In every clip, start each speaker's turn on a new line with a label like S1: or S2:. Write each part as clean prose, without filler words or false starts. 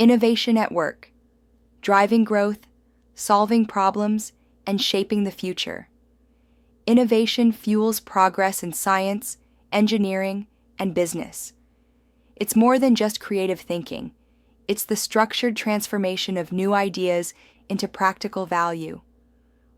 S1: Innovation at work, driving growth, solving problems, and shaping the future. Innovation fuels progress in science, engineering, and business. It's more than just creative thinking. It's the structured transformation of new ideas into practical value.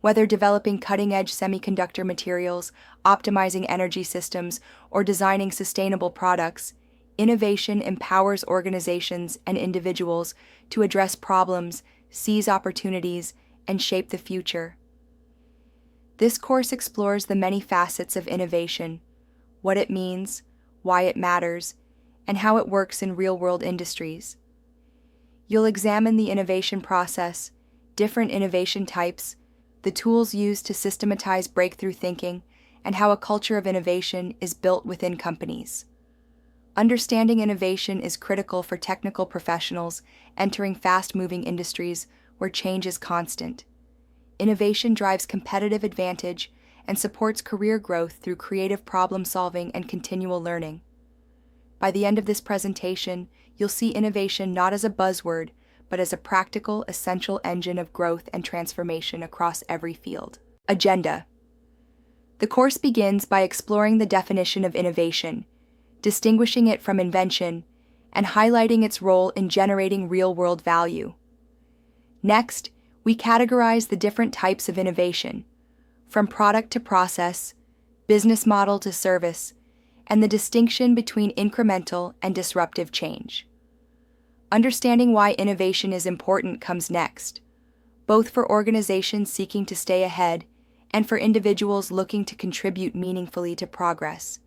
S1: Whether developing cutting-edge semiconductor materials, optimizing energy systems, or designing sustainable products, innovation empowers organizations and individuals to address problems, seize opportunities, and shape the future. This course explores the many facets of innovation, what it means, why it matters, and how it works in real-world industries. You'll examine the innovation process, different innovation types, the tools used to systematize breakthrough thinking, and how a culture of innovation is built within companies. Understanding innovation is critical for technical professionals entering fast-moving industries where change is constant. Innovation drives competitive advantage and supports career growth through creative problem-solving and continual learning. By the end of this presentation, you'll see innovation not as a buzzword, but as a practical, essential engine of growth and transformation across every field. Agenda. The course begins by exploring the definition of innovation, distinguishing it from invention, and highlighting its role in generating real-world value. Next, we categorize the different types of innovation, from product to process, business model to service, and the distinction between incremental and disruptive change. Understanding why innovation is important comes next, both for organizations seeking to stay ahead and for individuals looking to contribute meaningfully to progress.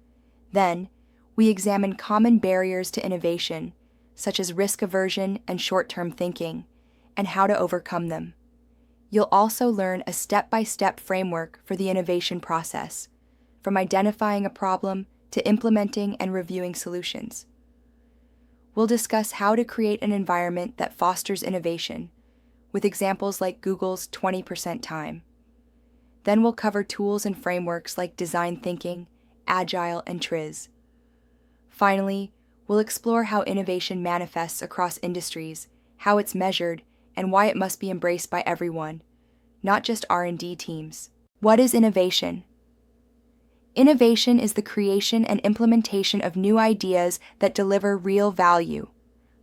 S1: Then, we examine common barriers to innovation, such as risk aversion and short-term thinking, and how to overcome them. You'll also learn a step-by-step framework for the innovation process, from identifying a problem to implementing and reviewing solutions. We'll discuss how to create an environment that fosters innovation, with examples like Google's 20% time. Then we'll cover tools and frameworks like design thinking, agile, and TRIZ. Finally, we'll explore how innovation manifests across industries, how it's measured, and why it must be embraced by everyone, not just R&D teams. What is innovation? Innovation is the creation and implementation of new ideas that deliver real value.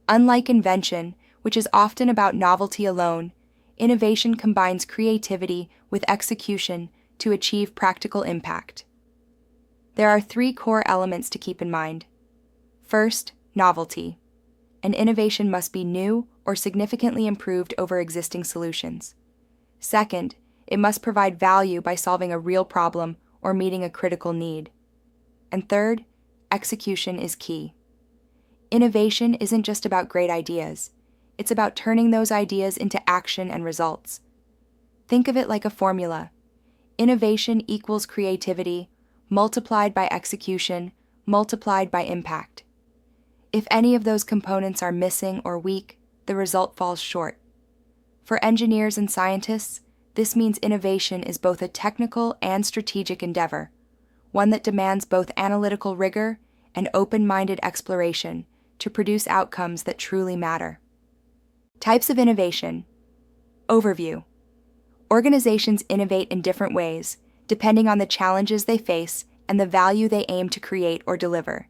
S1: Unlike invention, which is often about novelty alone, innovation combines creativity with execution to achieve practical impact. There are 3 core elements to keep in mind. First, novelty. An innovation must be new or significantly improved over existing solutions. Second, it must provide value by solving a real problem or meeting a critical need. And third, execution is key. Innovation isn't just about great ideas. It's about turning those ideas into action and results. Think of it like a formula. Innovation equals creativity, multiplied by execution, multiplied by impact. If any of those components are missing or weak, the result falls short. For engineers and scientists, this means innovation is both a technical and strategic endeavor, one that demands both analytical rigor and open-minded exploration to produce outcomes that truly matter. Types of innovation. Overview. Organizations innovate in different ways, depending on the challenges they face and the value they aim to create or deliver.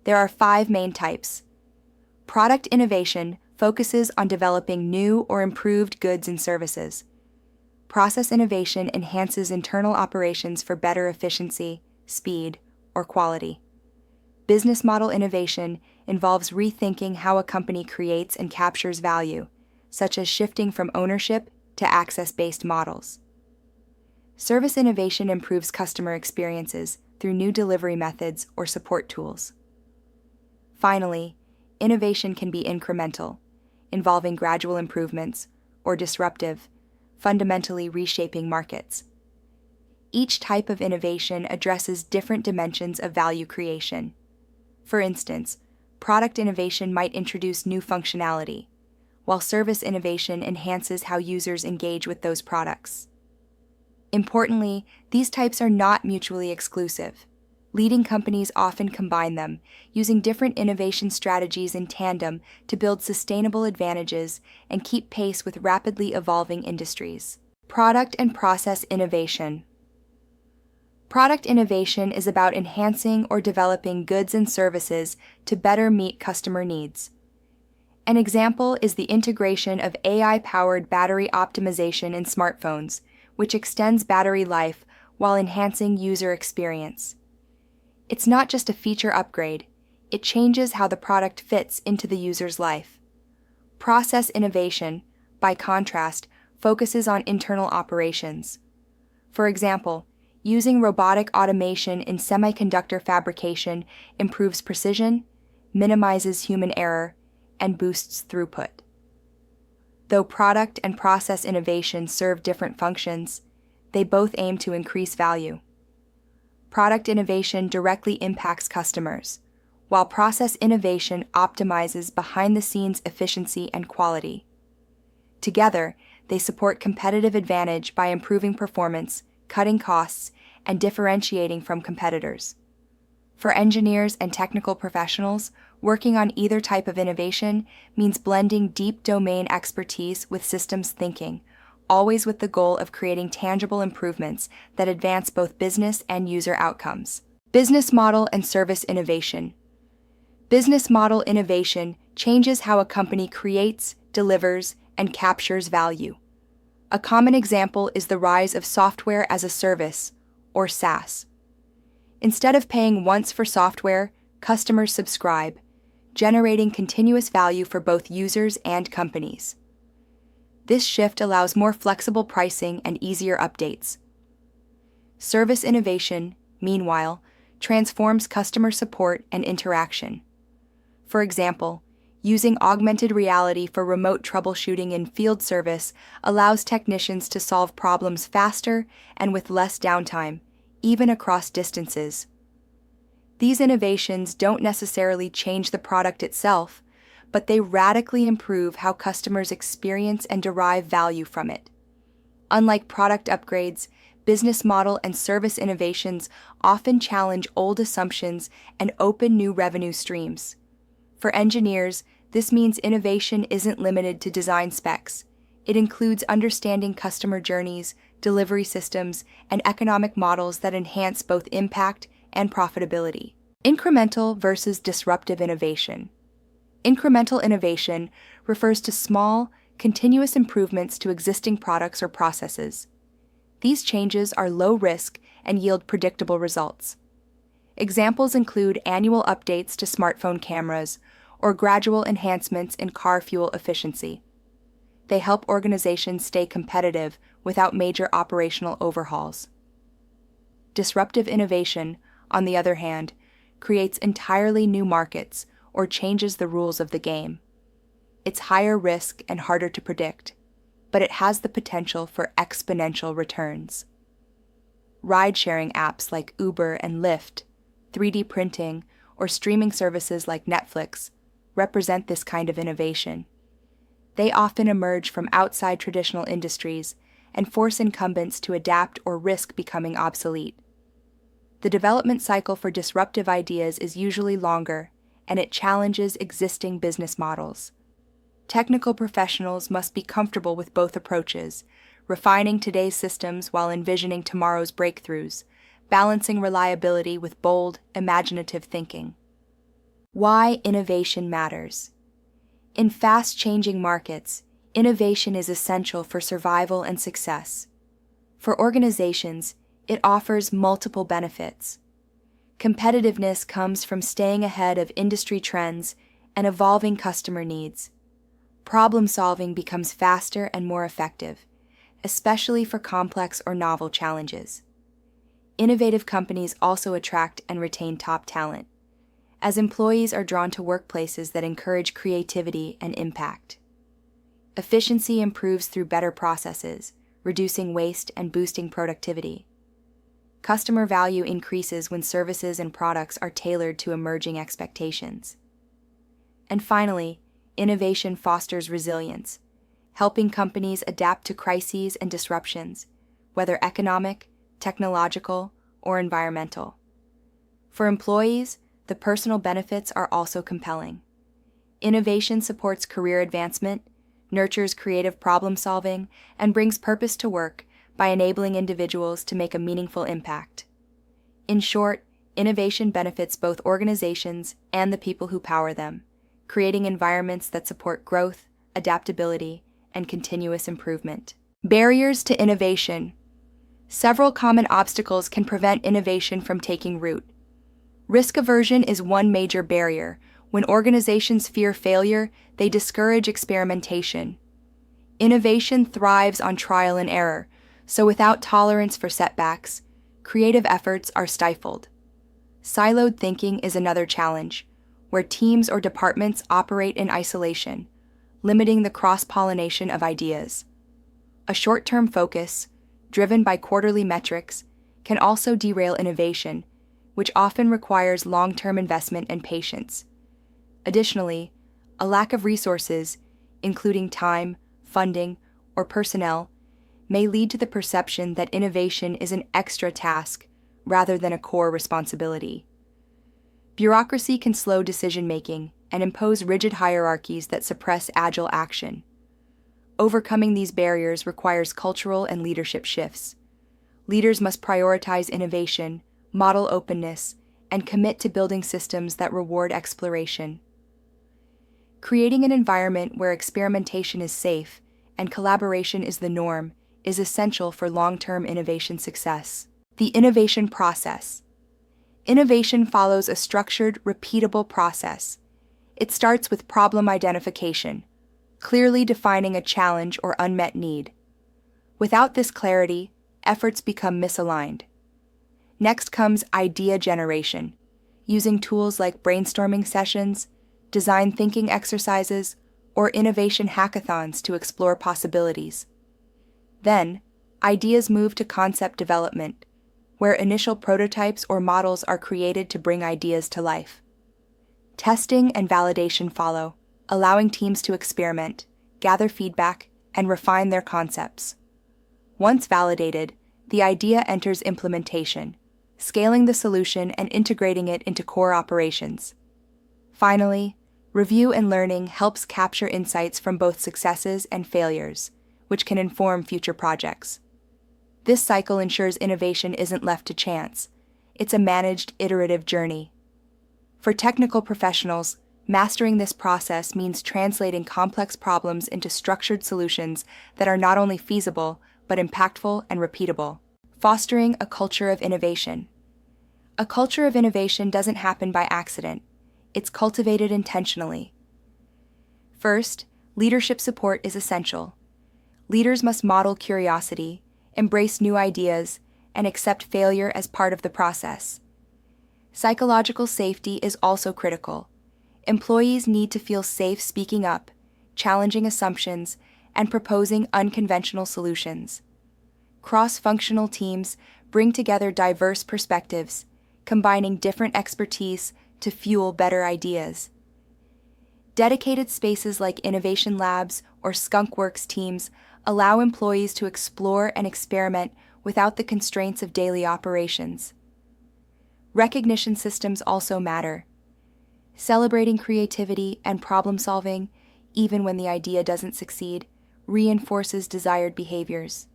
S1: There are 5 main types. Product innovation focuses on developing new or improved goods and services. Process innovation enhances internal operations for better efficiency, speed, or quality. Business model innovation involves rethinking how a company creates and captures value, such as shifting from ownership to access-based models. Service innovation improves customer experiences through new delivery methods or support tools. Finally, innovation can be incremental, involving gradual improvements, or disruptive, fundamentally reshaping markets. Each type of innovation addresses different dimensions of value creation. For instance, product innovation might introduce new functionality, while service innovation enhances how users engage with those products. Importantly, these types are not mutually exclusive. Leading companies often combine them, using different innovation strategies in tandem to build sustainable advantages and keep pace with rapidly evolving industries. Product and process innovation. Product innovation is about enhancing or developing goods and services to better meet customer needs. An example is the integration of AI-powered battery optimization in smartphones, which extends battery life while enhancing user experience. It's not just a feature upgrade, it changes how the product fits into the user's life. Process innovation, by contrast, focuses on internal operations. For example, using robotic automation in semiconductor fabrication improves precision, minimizes human error, and boosts throughput. Though product and process innovation serve different functions, they both aim to increase value. Product innovation directly impacts customers, while process innovation optimizes behind-the-scenes efficiency and quality. Together, they support competitive advantage by improving performance, cutting costs, and differentiating from competitors. For engineers and technical professionals, working on either type of innovation means blending deep domain expertise with systems thinking, always with the goal of creating tangible improvements that advance both business and user outcomes. Business model and service innovation. Business model innovation changes how a company creates, delivers, and captures value. A common example is the rise of software as a service, or SaaS. Instead of paying once for software, customers subscribe, generating continuous value for both users and companies. This shift allows more flexible pricing and easier updates. Service innovation, meanwhile, transforms customer support and interaction. For example, using augmented reality for remote troubleshooting in field service allows technicians to solve problems faster and with less downtime, even across distances. These innovations don't necessarily change the product itself, but they radically improve how customers experience and derive value from it. Unlike product upgrades, business model and service innovations often challenge old assumptions and open new revenue streams. For engineers, this means innovation isn't limited to design specs. It includes understanding customer journeys, delivery systems, and economic models that enhance both impact and profitability. Incremental versus disruptive innovation. Incremental innovation refers to small, continuous improvements to existing products or processes. These changes are low risk and yield predictable results. Examples include annual updates to smartphone cameras or gradual enhancements in car fuel efficiency. They help organizations stay competitive without major operational overhauls. Disruptive innovation, on the other hand, creates entirely new markets or changes the rules of the game. It's higher risk and harder to predict, but it has the potential for exponential returns. Ride-sharing apps like Uber and Lyft, 3D printing, or streaming services like Netflix represent this kind of innovation. They often emerge from outside traditional industries and force incumbents to adapt or risk becoming obsolete. The development cycle for disruptive ideas is usually longer, and it challenges existing business models. Technical professionals must be comfortable with both approaches, refining today's systems while envisioning tomorrow's breakthroughs, balancing reliability with bold, imaginative thinking. Why innovation matters. In fast-changing markets, innovation is essential for survival and success. For organizations, it offers multiple benefits. Competitiveness comes from staying ahead of industry trends and evolving customer needs. Problem-solving becomes faster and more effective, especially for complex or novel challenges. Innovative companies also attract and retain top talent, as employees are drawn to workplaces that encourage creativity and impact. Efficiency improves through better processes, reducing waste and boosting productivity. Customer value increases when services and products are tailored to emerging expectations. And finally, innovation fosters resilience, helping companies adapt to crises and disruptions, whether economic, technological, or environmental. For employees, the personal benefits are also compelling. Innovation supports career advancement, nurtures creative problem solving, and brings purpose to work by enabling individuals to make a meaningful impact. In short, innovation benefits both organizations and the people who power them, creating environments that support growth, adaptability, and continuous improvement. Barriers to innovation. Several common obstacles can prevent innovation from taking root. Risk aversion is one major barrier. When organizations fear failure, they discourage experimentation. Innovation thrives on trial and error, so without tolerance for setbacks, creative efforts are stifled. Siloed thinking is another challenge, where teams or departments operate in isolation, limiting the cross-pollination of ideas. A short-term focus, driven by quarterly metrics, can also derail innovation, which often requires long-term investment and patience. Additionally, a lack of resources, including time, funding, or personnel, may lead to the perception that innovation is an extra task rather than a core responsibility. Bureaucracy can slow decision-making and impose rigid hierarchies that suppress agile action. Overcoming these barriers requires cultural and leadership shifts. Leaders must prioritize innovation, model openness, and commit to building systems that reward exploration. Creating an environment where experimentation is safe and collaboration is the norm is essential for long-term innovation success. The innovation process. Innovation follows a structured, repeatable process. It starts with problem identification, clearly defining a challenge or unmet need. Without this clarity, efforts become misaligned. Next comes idea generation, using tools like brainstorming sessions, design thinking exercises, or innovation hackathons to explore possibilities. Then, ideas move to concept development, where initial prototypes or models are created to bring ideas to life. Testing and validation follow, allowing teams to experiment, gather feedback, and refine their concepts. Once validated, the idea enters implementation, scaling the solution and integrating it into core operations. Finally, review and learning helps capture insights from both successes and failures, which can inform future projects. This cycle ensures innovation isn't left to chance. It's a managed, iterative journey. For technical professionals, mastering this process means translating complex problems into structured solutions that are not only feasible, but impactful and repeatable. Fostering a culture of innovation. A culture of innovation doesn't happen by accident. It's cultivated intentionally. First, leadership support is essential. Leaders must model curiosity, embrace new ideas, and accept failure as part of the process. Psychological safety is also critical. Employees need to feel safe speaking up, challenging assumptions, and proposing unconventional solutions. Cross-functional teams bring together diverse perspectives, combining different expertise to fuel better ideas. Dedicated spaces like innovation labs or skunkworks teams allow employees to explore and experiment without the constraints of daily operations. Recognition systems also matter. Celebrating creativity and problem solving, even when the idea doesn't succeed, reinforces desired behaviors.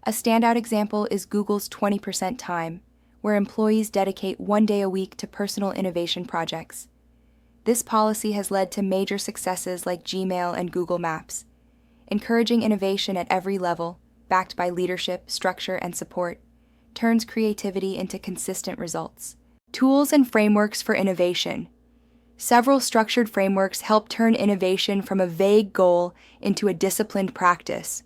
S1: A standout example is Google's 20% time, where employees dedicate 1 day a week to personal innovation projects. This policy has led to major successes like Gmail and Google Maps. Encouraging innovation at every level, backed by leadership, structure, and support, turns creativity into consistent results. Tools and frameworks for innovation. Several structured frameworks help turn innovation from a vague goal into a disciplined practice.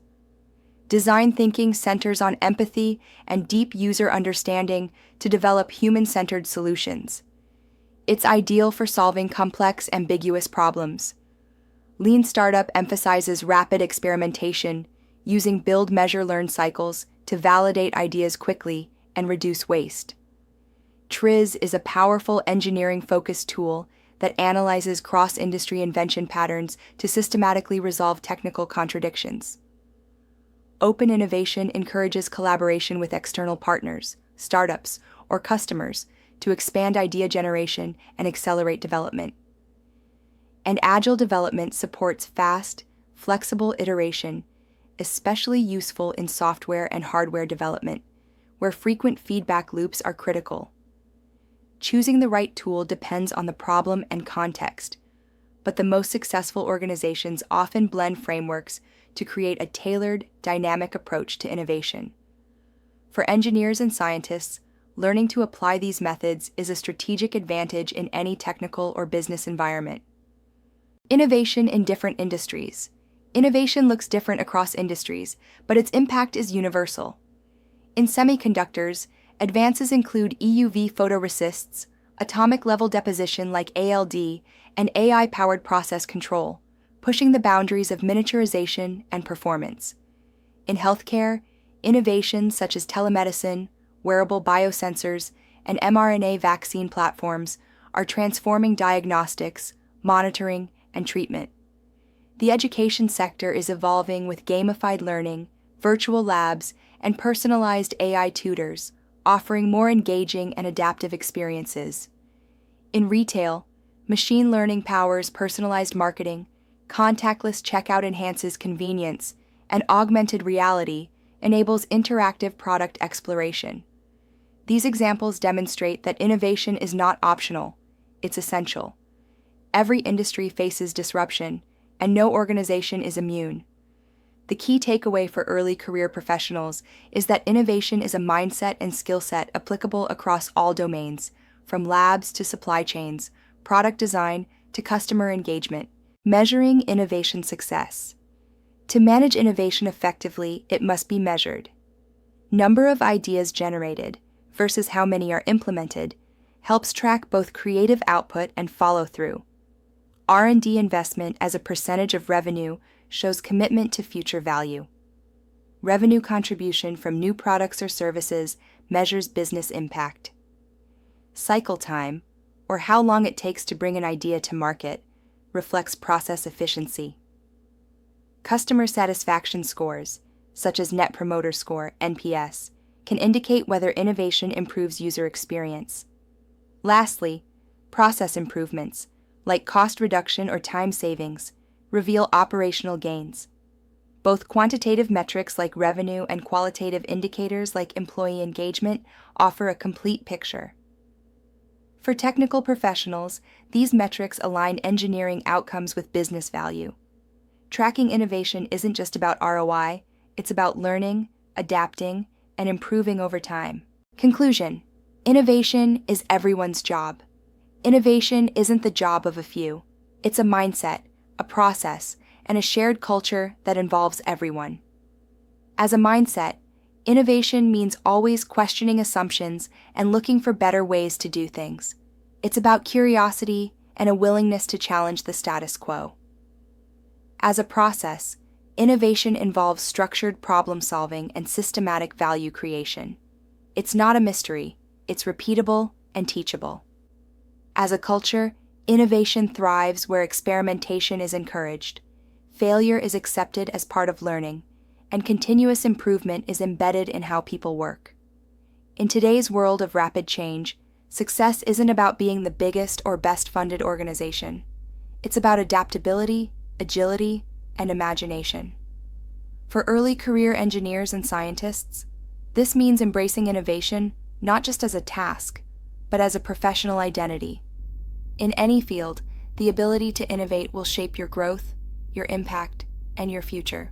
S1: Design thinking centers on empathy and deep user understanding to develop human-centered solutions. It's ideal for solving complex, ambiguous problems. Lean Startup emphasizes rapid experimentation, using build, measure, learn cycles to validate ideas quickly and reduce waste. TRIZ is a powerful engineering-focused tool that analyzes cross-industry invention patterns to systematically resolve technical contradictions. Open innovation encourages collaboration with external partners, startups, or customers to expand idea generation and accelerate development. And agile development supports fast, flexible iteration, especially useful in software and hardware development, where frequent feedback loops are critical. Choosing the right tool depends on the problem and context, but the most successful organizations often blend frameworks to create a tailored, dynamic approach to innovation. For engineers and scientists, learning to apply these methods is a strategic advantage in any technical or business environment. Innovation in different industries. Innovation looks different across industries, but its impact is universal. In semiconductors, advances include EUV photoresists, atomic-level deposition like ALD, and AI-powered process control, pushing the boundaries of miniaturization and performance. In healthcare, innovations such as telemedicine, wearable biosensors, and mRNA vaccine platforms are transforming diagnostics, monitoring, and treatment. The education sector is evolving with gamified learning, virtual labs, and personalized AI tutors, offering more engaging and adaptive experiences. In retail, machine learning powers personalized marketing, contactless checkout enhances convenience, and augmented reality enables interactive product exploration. These examples demonstrate that innovation is not optional, it's essential. Every industry faces disruption, and no organization is immune. The key takeaway for early career professionals is that innovation is a mindset and skill set applicable across all domains, from labs to supply chains, product design to customer engagement. Measuring innovation success. To manage innovation effectively, it must be measured. Number of ideas generated versus how many are implemented helps track both creative output and follow-through. R&D investment as a percentage of revenue shows commitment to future value. Revenue contribution from new products or services measures business impact. Cycle time, or how long it takes to bring an idea to market, reflects process efficiency. Customer satisfaction scores, such as Net Promoter Score, NPS, can indicate whether innovation improves user experience. Lastly, process improvements, like cost reduction or time savings, reveal operational gains. Both quantitative metrics like revenue and qualitative indicators like employee engagement offer a complete picture. For technical professionals, these metrics align engineering outcomes with business value. Tracking innovation isn't just about ROI, it's about learning, adapting, and improving over time. Conclusion: innovation is everyone's job. Innovation isn't the job of a few. It's a mindset, a process, and a shared culture that involves everyone. As a mindset, innovation means always questioning assumptions and looking for better ways to do things. It's about curiosity and a willingness to challenge the status quo. As a process, innovation involves structured problem-solving and systematic value creation. It's not a mystery, it's repeatable and teachable. As a culture, innovation thrives where experimentation is encouraged, failure is accepted as part of learning, and continuous improvement is embedded in how people work. In today's world of rapid change, success isn't about being the biggest or best-funded organization. It's about adaptability, agility, and imagination. For early career engineers and scientists, this means embracing innovation not just as a task, but as a professional identity. In any field, the ability to innovate will shape your growth, your impact, and your future.